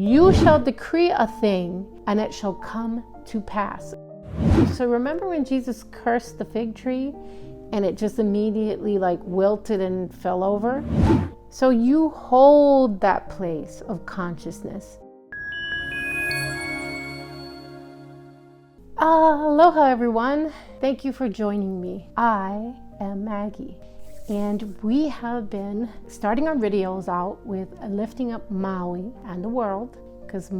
You shall decree a thing, and it shall come to pass. So remember when Jesus cursed the fig tree and it just immediately wilted and fell over? So you hold that place of consciousness. Aloha everyone. Thank you for joining me. I am Maggie, and we have been starting our videos out with lifting up Maui and the world, because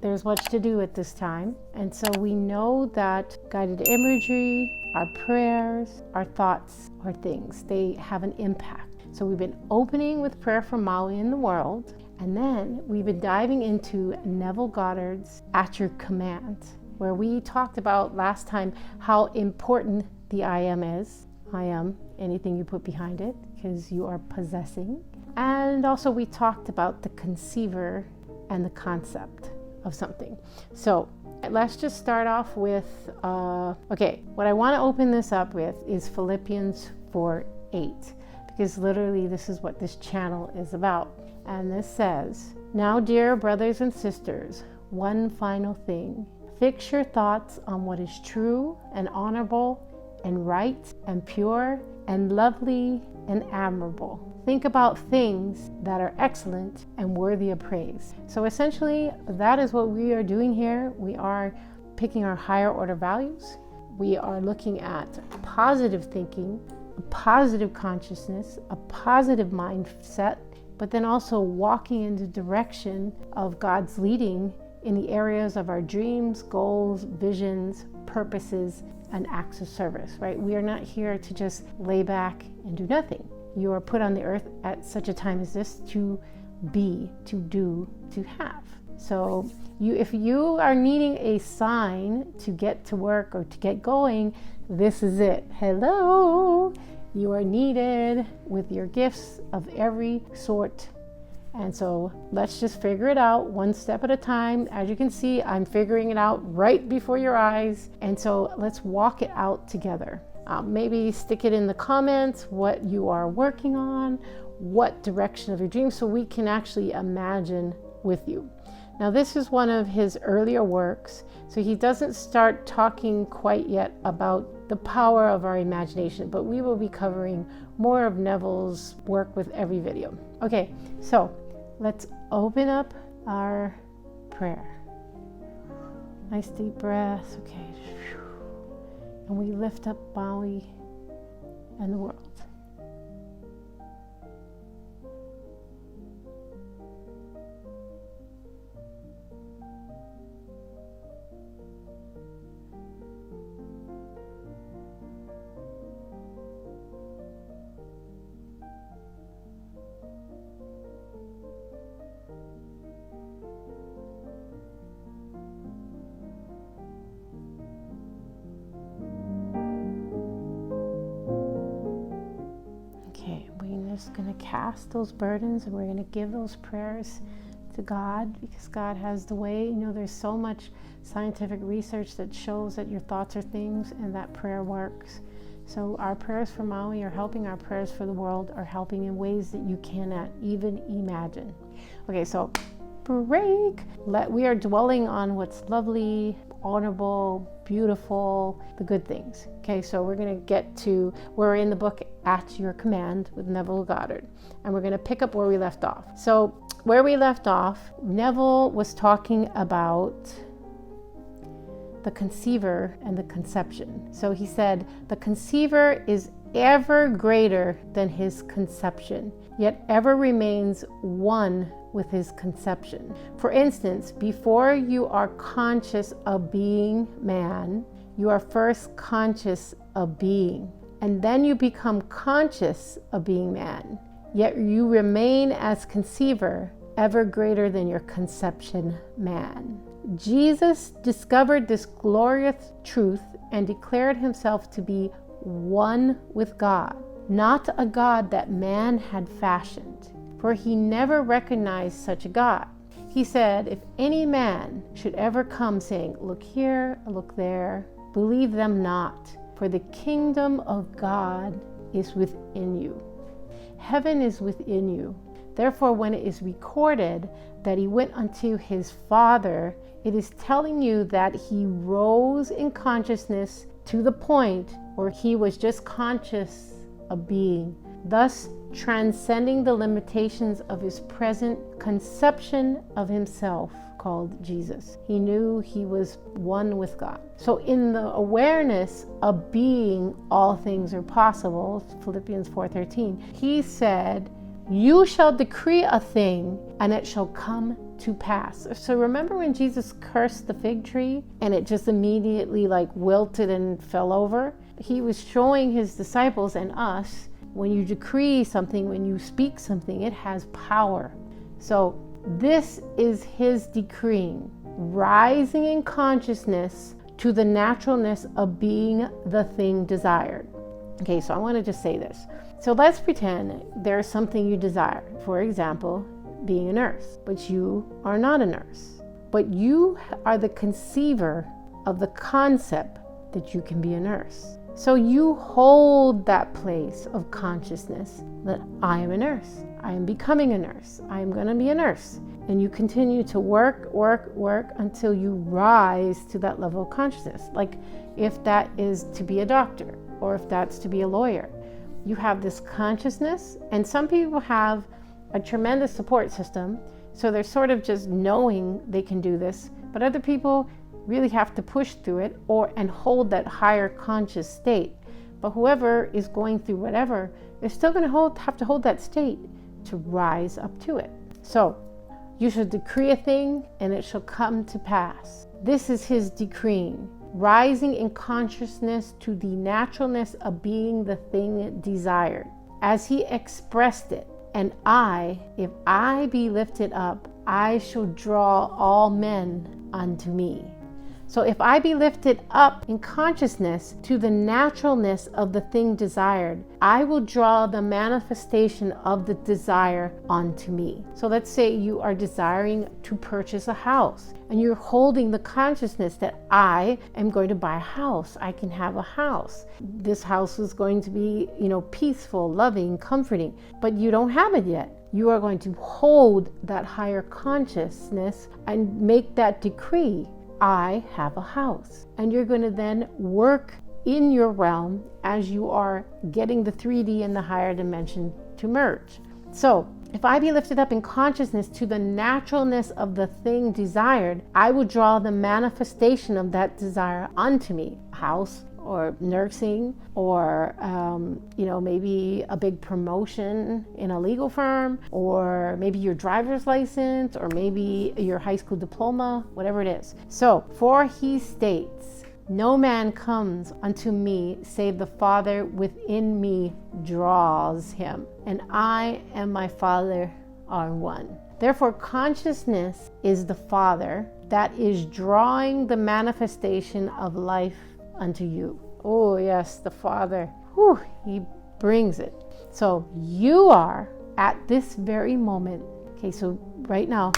there's much to do at this time. And so we know that guided imagery, our prayers, our thoughts, our things, they have an impact. So we've been opening with prayer for Maui and the world, and then we've been diving into Neville Goddard's At Your Command, where we talked about last time how important the I am is. I am anything you put behind it, because you are possessing. And also we talked about the conceiver and the concept of something. So let's just start off with, what I want to open this up with is Philippians 4:8, because literally this is what this channel is about. And this says, "Now, dear brothers and sisters, one final thing. Fix your thoughts on what is true and honorable and right and pure and lovely and admirable. Think about things that are excellent and worthy of praise." So essentially, that is what we are doing here. We are picking our higher order values. We are looking at positive thinking, a positive consciousness, a positive mindset, but then also walking in the direction of God's leading in the areas of our dreams, goals, visions, purposes, and acts of service, right? We are not here to just lay back and do nothing. You are put on the earth at such a time as this to be, to do, to have. So if you are needing a sign to get to work or to get going, this is it. Hello, you are needed with your gifts of every sort. And so let's just figure it out one step at a time. As you can see, I'm figuring it out right before your eyes. And so let's walk it out together. Maybe stick it in the comments what you are working on, what direction of your dream, so we can actually imagine with you. Now, this is one of his earlier works, so he doesn't start talking quite yet about the power of our imagination, but we will be covering more of Neville's work with every video. Okay, so let's open up our prayer. Nice deep breath. Okay. And we lift up Maui and the world. Just going to cast those burdens, and we're going to give those prayers to God, because God has the way. There's so much scientific research that shows that your thoughts are things and that prayer works. So our prayers for Maui are helping, our prayers for the world are helping in ways that you cannot even imagine. Okay, so break. We are dwelling on what's lovely, honorable, beautiful, the good things. Okay, so we're going to get to, we're in the book At Your Command with Neville Goddard, and we're going to pick up where we left off. So where we left off, Neville was talking about the conceiver and the conception. So he said, the conceiver is ever greater than his conception, yet ever remains one with his conception. For instance, before you are conscious of being man, you are first conscious of being, and then you become conscious of being man, yet you remain as conceiver, ever greater than your conception man. Jesus discovered this glorious truth and declared himself to be one with God, not a God that man had fashioned, for he never recognized such a God. He said, if any man should ever come saying, look here, look there, believe them not, for the kingdom of God is within you. Heaven is within you. Therefore, when it is recorded that he went unto his Father, it is telling you that he rose in consciousness to the point where he was just conscious of being, thus transcending the limitations of his present conception of himself, called Jesus. He knew he was one with God. So in the awareness of being, all things are possible, Philippians 4:13, he said, you shall decree a thing and it shall come to pass. So remember when Jesus cursed the fig tree and it just immediately wilted and fell over? He was showing his disciples and us, when you decree something, when you speak something, it has power. So this is his decreeing, rising in consciousness to the naturalness of being the thing desired. Okay, so I want to just say this. So let's pretend there's something you desire. For example, being a nurse, but you are not a nurse. But you are the conceiver of the concept that you can be a nurse. So you hold that place of consciousness that I am a nurse. I am becoming a nurse. I am going to be a nurse. And you continue to work until you rise to that level of consciousness. Like if that is to be a doctor or if that's to be a lawyer, you have this consciousness. And some people have a tremendous support system. So they're sort of just knowing they can do this. But other people really have to push through it and hold that higher conscious state. But whoever is going through whatever, they're still going to have to hold that state to rise up to it. So you shall decree a thing and it shall come to pass. This is his decreeing, rising in consciousness to the naturalness of being the thing desired, as he expressed it. And if I be lifted up, I shall draw all men unto me. So if I be lifted up in consciousness to the naturalness of the thing desired, I will draw the manifestation of the desire onto me. So let's say you are desiring to purchase a house and you're holding the consciousness that I am going to buy a house. I can have a house. This house is going to be, peaceful, loving, comforting, but you don't have it yet. You are going to hold that higher consciousness and make that decree. I have a house. And you're going to then work in your realm as you are getting the 3D and the higher dimension to merge. So if I be lifted up in consciousness to the naturalness of the thing desired, I will draw the manifestation of that desire onto me. A house or nursing or, maybe a big promotion in a legal firm, or maybe your driver's license, or maybe your high school diploma, whatever it is. So, for he states, no man comes unto me save the Father within me draws him, and I and my Father are one. Therefore, consciousness is the Father that is drawing the manifestation of life unto you. Oh yes, the Father, he brings it. So you are at this very moment. Okay, so right now,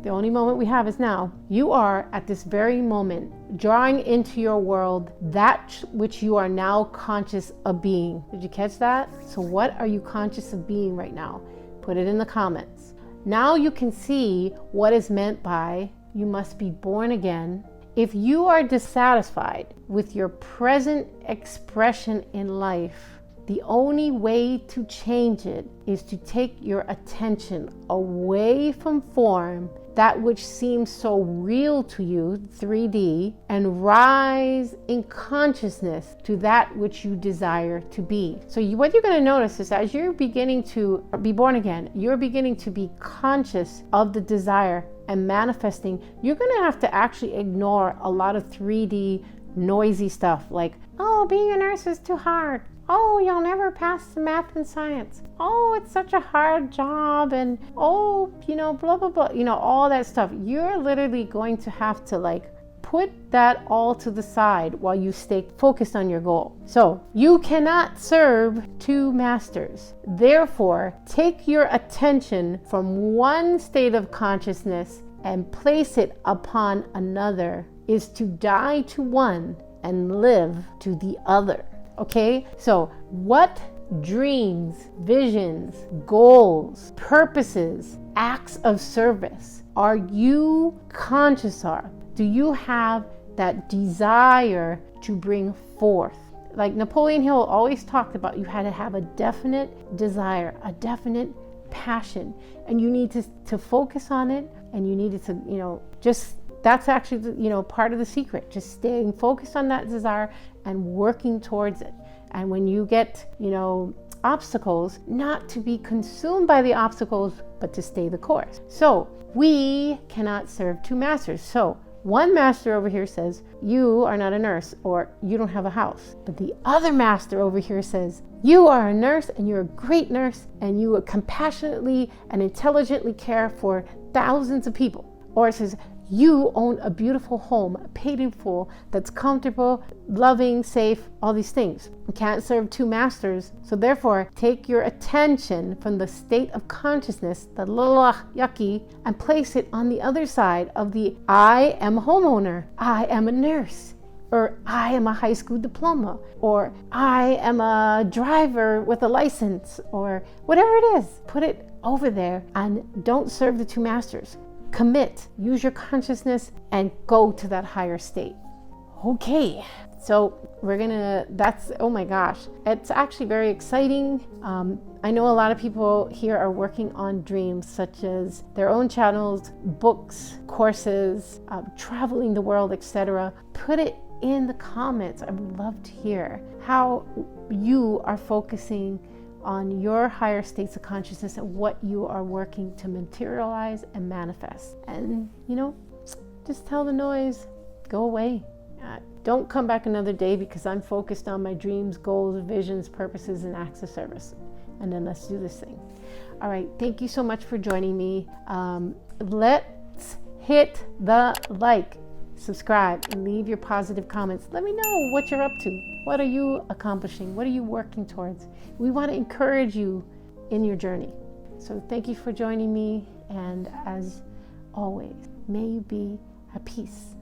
the only moment we have is now. You are at this very moment drawing into your world that which you are now conscious of being. Did you catch that? So what are you conscious of being right now? Put it in the comments. Now you can see what is meant by you must be born again. If you are dissatisfied with your present expression in life, the only way to change it is to take your attention away from form, that which seems so real to you, 3D, and rise in consciousness to that which you desire to be. So what you're going to notice is as you're beginning to be born again, you're beginning to be conscious of the desire and manifesting. You're going to have to actually ignore a lot of 3D noisy stuff like, oh, being a nurse is too hard. Oh, you'll never pass the math and science. Oh, it's such a hard job. And oh, blah, blah, blah, all that stuff. You're literally going to have to put that all to the side while you stay focused on your goal. So you cannot serve two masters. Therefore, take your attention from one state of consciousness and place it upon another is to die to one and live to the other. Okay, so what dreams, visions, goals, purposes, acts of service are you conscious of? Do you have that desire to bring forth? Like Napoleon Hill always talked about, you had to have a definite desire, a definite passion, and you need to focus on it, and you needed to, just, that's actually, part of the secret, just staying focused on that desire and working towards it. And when you get, obstacles, not to be consumed by the obstacles, but to stay the course. So we cannot serve two masters. So one master over here says, you are not a nurse, or you don't have a house. But the other master over here says, you are a nurse, and you're a great nurse, and you compassionately and intelligently care for thousands of people. Or it says, you own a beautiful home, paid in full, that's comfortable, loving, safe, all these things. You can't serve two masters. So therefore, take your attention from the state of consciousness, the yucky, and place it on the other side of the I am a homeowner, I am a nurse, or I am a high school diploma, or I am a driver with a license, or whatever it is. Put it over there and don't serve the two masters. Commit, use your consciousness, and go to that higher state. Okay, so oh my gosh, it's actually very exciting. I know a lot of people here are working on dreams, such as their own channels, books, courses, traveling the world, etc. Put it in the comments. I would love to hear how you are focusing on your higher states of consciousness and what you are working to materialize and manifest. And just tell the noise, go away. Don't come back another day, because I'm focused on my dreams, goals, visions, purposes, and acts of service. And then let's do this thing. All right, thank you so much for joining me. Let's hit the like, subscribe, and leave your positive comments. Let me know what you're up to. What are you accomplishing? What are you working towards? We want to encourage you in your journey. So thank you for joining me. And as always, may you be at peace.